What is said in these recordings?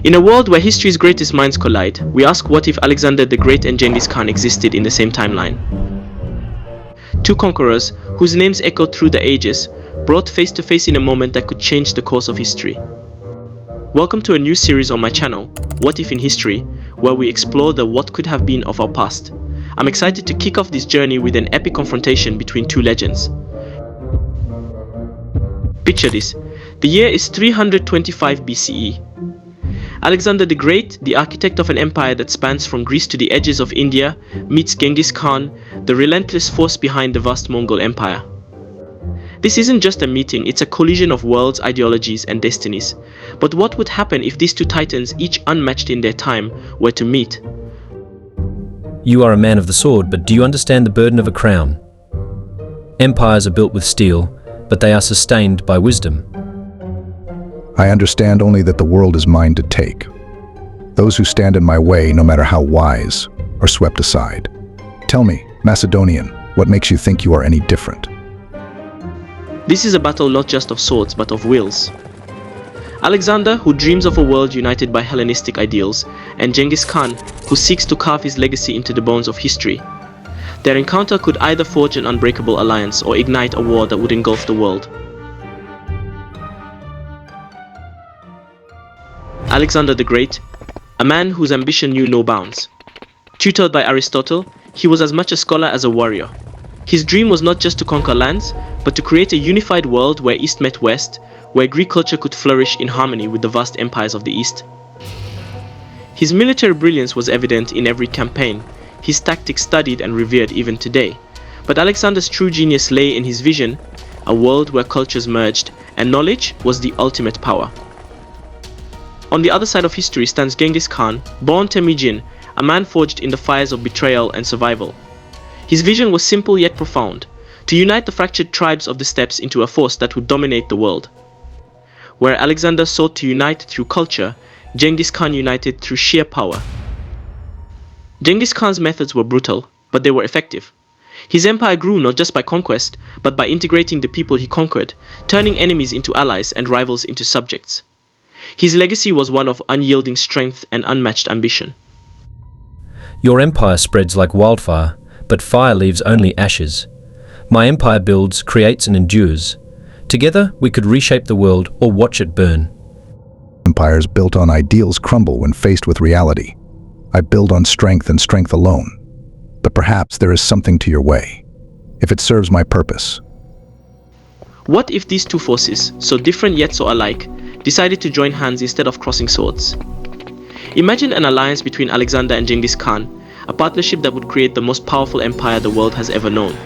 In a world where history's greatest minds collide, we ask what if Alexander the Great and Genghis Khan existed in the same timeline? Two conquerors, whose names echoed through the ages, brought face to face in a moment that could change the course of history. Welcome to a new series on my channel, What If in History, where we explore the what could have been of our past. I'm excited to kick off this journey with an epic confrontation between two legends. Picture this. The year is 325 BCE. Alexander the Great, the architect of an empire that spans from Greece to the edges of India, meets Genghis Khan, the relentless force behind the vast Mongol Empire. This isn't just a meeting, it's a collision of worlds, ideologies, and destinies. But what would happen if these two titans, each unmatched in their time, were to meet? You are a man of the sword, but do you understand the burden of a crown? Empires are built with steel, but they are sustained by wisdom. I understand only that the world is mine to take. Those who stand in my way, no matter how wise, are swept aside. Tell me, Macedonian, what makes you think you are any different? This is a battle not just of swords, but of wills. Alexander, who dreams of a world united by Hellenistic ideals, and Genghis Khan, who seeks to carve his legacy into the bones of history. Their encounter could either forge an unbreakable alliance or ignite a war that would engulf the world. Alexander the Great, a man whose ambition knew no bounds. Tutored by Aristotle, he was as much a scholar as a warrior. His dream was not just to conquer lands, but to create a unified world where East met West, where Greek culture could flourish in harmony with the vast empires of the East. His military brilliance was evident in every campaign, his tactics studied and revered even today. But Alexander's true genius lay in his vision, a world where cultures merged, and knowledge was the ultimate power. On the other side of history stands Genghis Khan, born Temujin, a man forged in the fires of betrayal and survival. His vision was simple yet profound, to unite the fractured tribes of the steppes into a force that would dominate the world. Where Alexander sought to unite through culture, Genghis Khan united through sheer power. Genghis Khan's methods were brutal, but they were effective. His empire grew not just by conquest, but by integrating the people he conquered, turning enemies into allies and rivals into subjects. His legacy was one of unyielding strength and unmatched ambition. Your empire spreads like wildfire, but fire leaves only ashes. My empire builds, creates, and endures. Together, we could reshape the world or watch it burn. Empires built on ideals crumble when faced with reality. I build on strength and strength alone. But perhaps there is something to your way, if it serves my purpose. What if these two forces, so different yet so alike, decided to join hands instead of crossing swords? Imagine an alliance between Alexander and Genghis Khan, a partnership that would create the most powerful empire the world has ever known.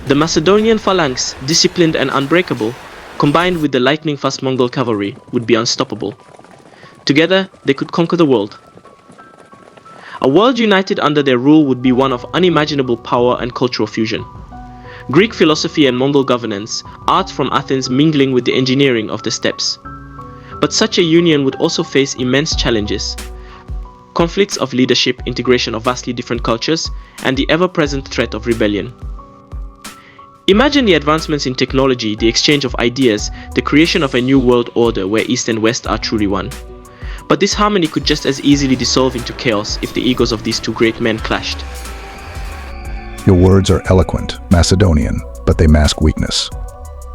The Macedonian phalanx, disciplined and unbreakable, combined with the lightning-fast Mongol cavalry, would be unstoppable. Together, they could conquer the world. A world united under their rule would be one of unimaginable power and cultural fusion. Greek philosophy and Mongol governance, art from Athens mingling with the engineering of the steppes. But such a union would also face immense challenges. Conflicts of leadership, integration of vastly different cultures, and the ever-present threat of rebellion. Imagine the advancements in technology, the exchange of ideas, the creation of a new world order where East and West are truly one. But this harmony could just as easily dissolve into chaos if the egos of these two great men clashed. Your words are eloquent, Macedonian, but they mask weakness.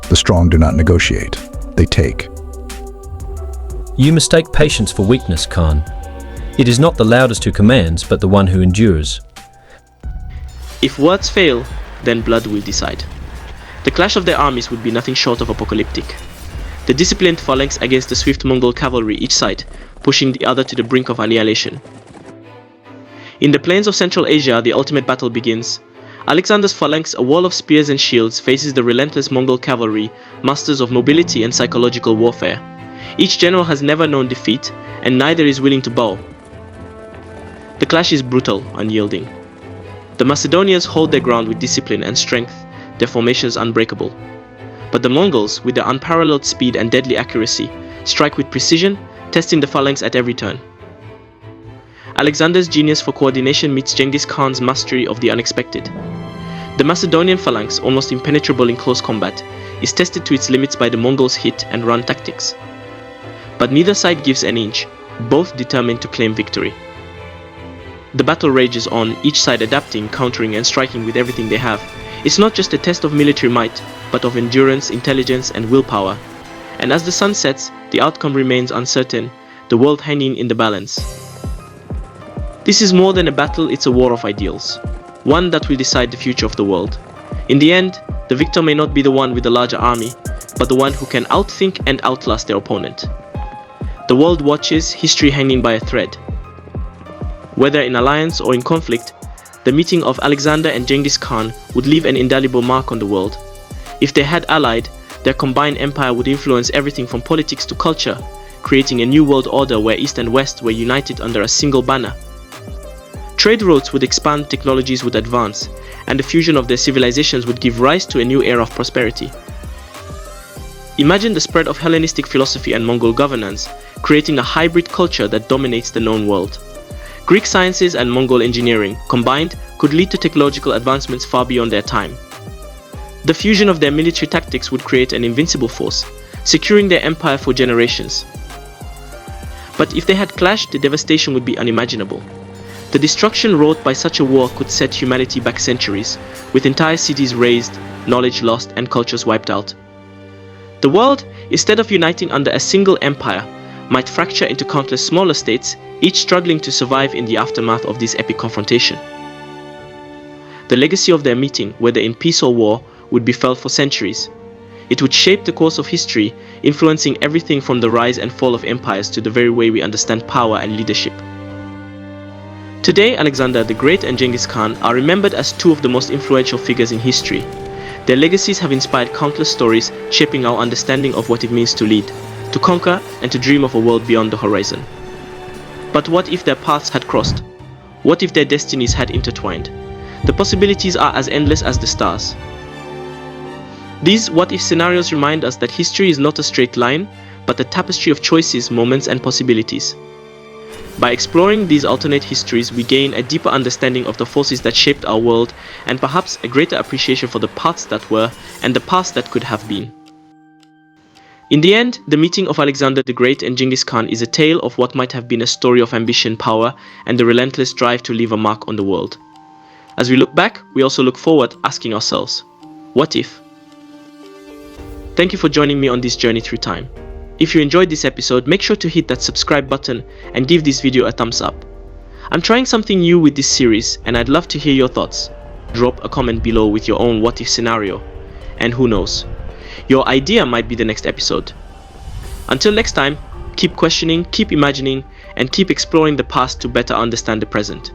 The strong do not negotiate, they take. You mistake patience for weakness, Khan. It is not the loudest who commands, but the one who endures. If words fail, then blood will decide. The clash of their armies would be nothing short of apocalyptic. The disciplined phalanx against the swift Mongol cavalry each side, pushing the other to the brink of annihilation. In the plains of Central Asia, the ultimate battle begins. Alexander's phalanx, a wall of spears and shields, faces the relentless Mongol cavalry, masters of mobility and psychological warfare. Each general has never known defeat, and neither is willing to bow. The clash is brutal, unyielding. The Macedonians hold their ground with discipline and strength, their formations unbreakable. But the Mongols, with their unparalleled speed and deadly accuracy, strike with precision, testing the phalanx at every turn. Alexander's genius for coordination meets Genghis Khan's mastery of the unexpected. The Macedonian phalanx, almost impenetrable in close combat, is tested to its limits by the Mongols' hit and run tactics. But neither side gives an inch. both determined to claim victory. The battle rages on, each side adapting, countering, and striking with everything they have. It's not just a test of military might, but of endurance, intelligence, and willpower. And as the sun sets, the outcome remains uncertain, the world hanging in the balance. This is more than a battle, it's a war of ideals. One that will decide the future of the world. In the end, the victor may not be the one with the larger army, but the one who can outthink and outlast their opponent. The world watches, history hanging by a thread. Whether in alliance or in conflict, the meeting of Alexander and Genghis Khan would leave an indelible mark on the world. If they had allied, their combined empire would influence everything from politics to culture, creating a new world order where East and West were united under a single banner. Trade routes would expand, technologies would advance, and the fusion of their civilizations would give rise to a new era of prosperity. Imagine the spread of Hellenistic philosophy and Mongol governance, creating a hybrid culture that dominates the known world. Greek sciences and Mongol engineering, combined, could lead to technological advancements far beyond their time. The fusion of their military tactics would create an invincible force, securing their empire for generations. But if they had clashed, the devastation would be unimaginable. The destruction wrought by such a war could set humanity back centuries, with entire cities razed, knowledge lost, and cultures wiped out. The world, instead of uniting under a single empire, might fracture into countless smaller states, each struggling to survive in the aftermath of this epic confrontation. The legacy of their meeting, whether in peace or war, would be felt for centuries. It would shape the course of history, influencing everything from the rise and fall of empires to the very way we understand power and leadership. Today, Alexander the Great and Genghis Khan are remembered as two of the most influential figures in history. Their legacies have inspired countless stories, shaping our understanding of what it means to lead, to conquer, and to dream of a world beyond the horizon. But what if their paths had crossed? What if their destinies had intertwined? The possibilities are as endless as the stars. These what-if scenarios remind us that history is not a straight line, but a tapestry of choices, moments, and possibilities. By exploring these alternate histories, we gain a deeper understanding of the forces that shaped our world, and perhaps a greater appreciation for the paths that were and the past that could have been. In the end, the meeting of Alexander the Great and Genghis Khan is a tale of what might have been a story of ambition, power, and the relentless drive to leave a mark on the world. As we look back, we also look forward, asking ourselves, what if? Thank you for joining me on this journey through time. If you enjoyed this episode, make sure to hit that subscribe button and give this video a thumbs up. I'm trying something new with this series, and I'd love to hear your thoughts. Drop a comment below with your own what if scenario. And who knows, your idea might be the next episode. Until next time, keep questioning, keep imagining, and keep exploring the past to better understand the present.